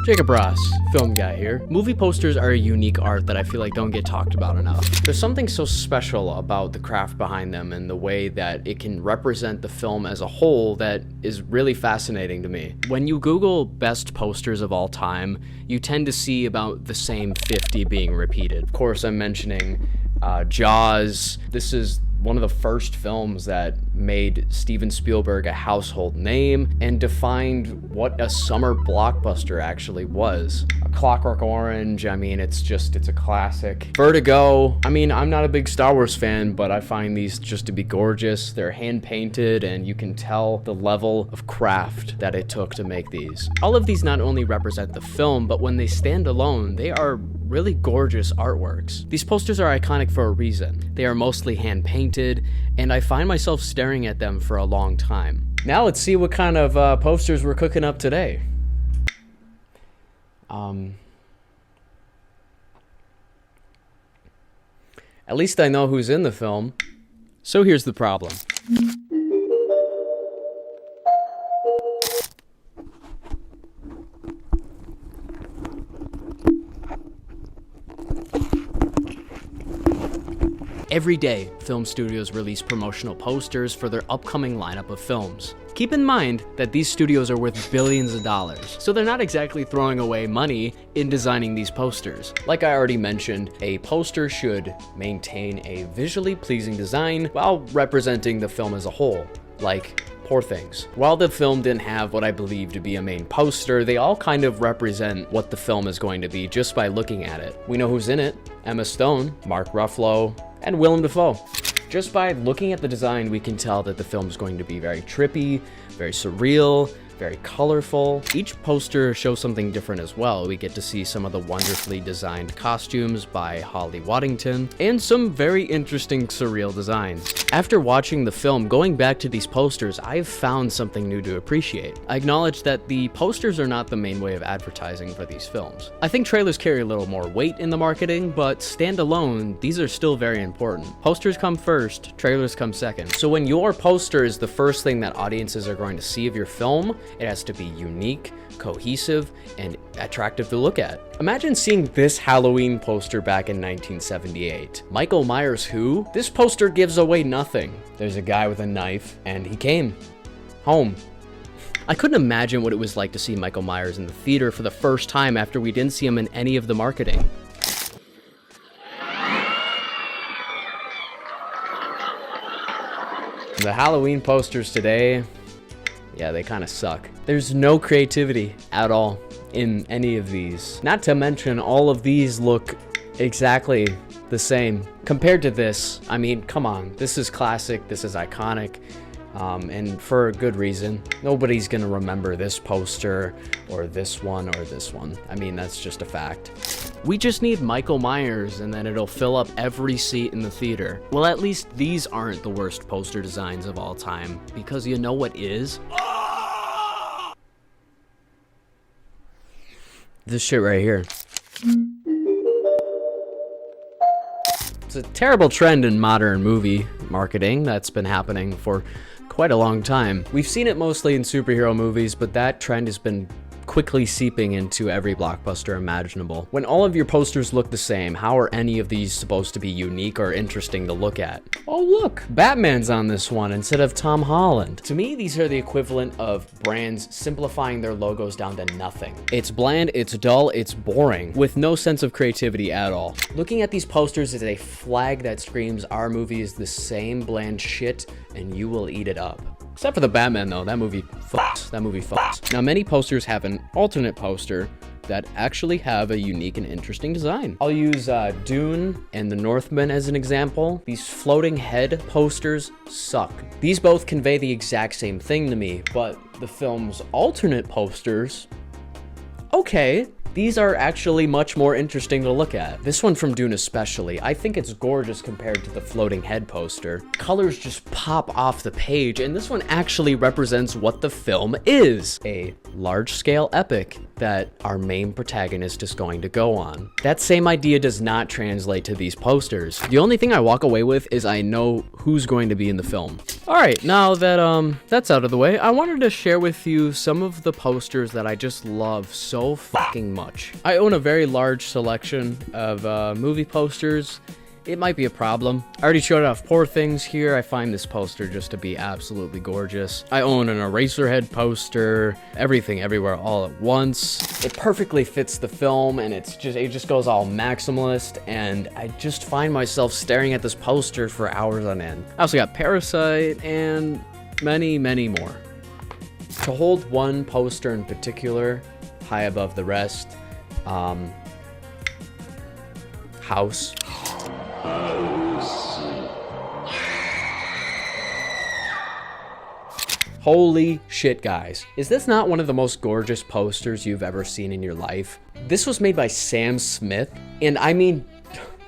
Jacob Ross, film guy here. Movie posters are a unique art that I feel like don't get talked about enough. There's something so special about the craft behind them and the way that it can represent the film as a whole that is really fascinating to me. When you Google best posters of all time, you tend to see about the same 50 being repeated. Of course, I'm mentioning Jaws. This is one of the first films that made Steven Spielberg a household name and defined what a summer blockbuster actually was. A Clockwork Orange, I mean, it's a classic. Vertigo, I mean, I'm not a big Star Wars fan, but I find these just to be gorgeous. They're hand painted and you can tell the level of craft that it took to make these. All of these not only represent the film, but when they stand alone, they are really gorgeous artworks. These posters are iconic for a reason. They are mostly hand painted, and I find myself staring at them for a long time. Now let's see what kind of posters we're cooking up today. At least I know who's in the film. So here's the problem. Every day, film studios release promotional posters for their upcoming lineup of films. Keep in mind that these studios are worth billions of dollars, so they're not exactly throwing away money in designing these posters. Like I already mentioned, a poster should maintain a visually pleasing design while representing the film as a whole, like Poor Things. While the film didn't have what I believe to be a main poster, they all kind of represent what the film is going to be just by looking at it. We know who's in it: Emma Stone, Mark Ruffalo, and Willem Dafoe. Just by looking at the design, we can tell that the film is going to be very trippy, very surreal, very colorful. Each poster shows something different as well. We get to see some of the wonderfully designed costumes by Holly Waddington, and some very interesting surreal designs. After watching the film, going back to these posters, I've found something new to appreciate. I acknowledge that the posters are not the main way of advertising for these films. I think trailers carry a little more weight in the marketing, but standalone, these are still very important. Posters come first, trailers come second. So when your poster is the first thing that audiences are going to see of your film, it has to be unique, cohesive, and attractive to look at. Imagine seeing this Halloween poster back in 1978. Michael Myers who? This poster gives away nothing. There's a guy with a knife, and he came home. I couldn't imagine what it was like to see Michael Myers in the theater for the first time after we didn't see him in any of the marketing. The Halloween posters today, yeah, they kind of suck. There's no creativity at all in any of these. Not to mention, all of these look exactly the same. Compared to this, I mean, come on. This is classic, this is iconic, and for a good reason. Nobody's gonna remember this poster, or this one, or this one. I mean, that's just a fact. We just need Michael Myers, and then it'll fill up every seat in the theater. Well, at least these aren't the worst poster designs of all time, because you know what is? This shit right here. It's a terrible trend in modern movie marketing that's been happening for quite a long time. We've seen it mostly in superhero movies, but that trend has been quickly seeping into every blockbuster imaginable. When all of your posters look the same, how are any of these supposed to be unique or interesting to look at? Oh look, Batman's on this one instead of Tom Holland. To me, these are the equivalent of brands simplifying their logos down to nothing. It's bland, it's dull, it's boring, with no sense of creativity at all. Looking at these posters is a flag that screams our movie is the same bland shit and you will eat it up. Except for the Batman though, that movie fucks. That movie fucks. Now many posters have an alternate poster that actually have a unique and interesting design. I'll use Dune and The Northman as an example. These floating head posters suck. These both convey the exact same thing to me, but the film's alternate posters, okay. These are actually much more interesting to look at. This one from Dune especially, I think it's gorgeous compared to the floating head poster. Colors just pop off the page, and this one actually represents what the film is. A large-scale epic that our main protagonist is going to go on. That same idea does not translate to these posters. The only thing I walk away with is I know who's going to be in the film. Alright, now that that's out of the way, I wanted to share with you some of the posters that I just love so so fucking much. I own a very large selection of movie posters. It might be a problem. I already showed off Poor Things here. I find this poster just to be absolutely gorgeous. I own an Eraserhead poster, Everything Everywhere All at Once. It perfectly fits the film, and it just goes all maximalist, and I just find myself staring at this poster for hours on end. I also got Parasite and many, many more. To hold one poster in particular high above the rest, House. Holy shit, guys. Is this not one of the most gorgeous posters you've ever seen in your life? This was made by Sam Smith, and I mean,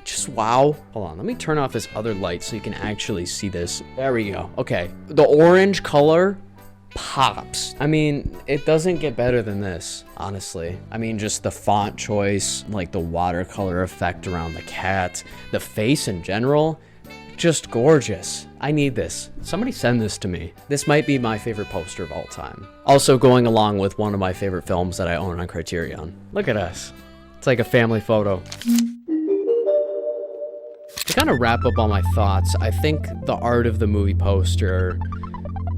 just wow. Hold on, let me turn off this other light so you can actually see this. There we go. Okay, the orange color pops. I mean, it doesn't get better than this, honestly. I mean, just the font choice, like the watercolor effect around the cat, the face in general, just gorgeous. I need this. Somebody send this to me. This might be my favorite poster of all time. Also going along with one of my favorite films that I own on Criterion. Look at us. It's like a family photo. To kind of wrap up all my thoughts, I think the art of the movie poster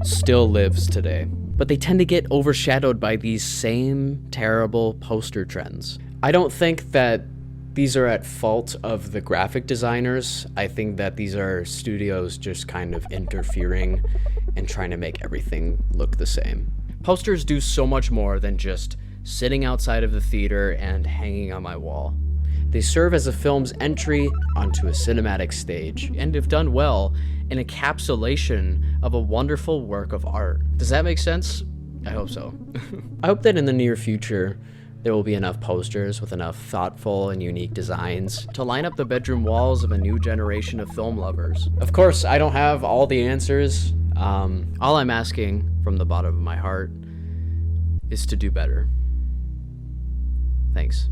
still lives today, but they tend to get overshadowed by these same terrible poster trends. I don't think that these are at fault of the graphic designers. I think that these are studios just kind of interfering and trying to make everything look the same. Posters do so much more than just sitting outside of the theater and hanging on my wall. They serve as a film's entry onto a cinematic stage, and if done well, an encapsulation of a wonderful work of art. Does that make sense? I hope so. I hope that in the near future, there will be enough posters with enough thoughtful and unique designs to line up the bedroom walls of a new generation of film lovers. Of course, I don't have all the answers. All I'm asking from the bottom of my heart is to do better. Thanks.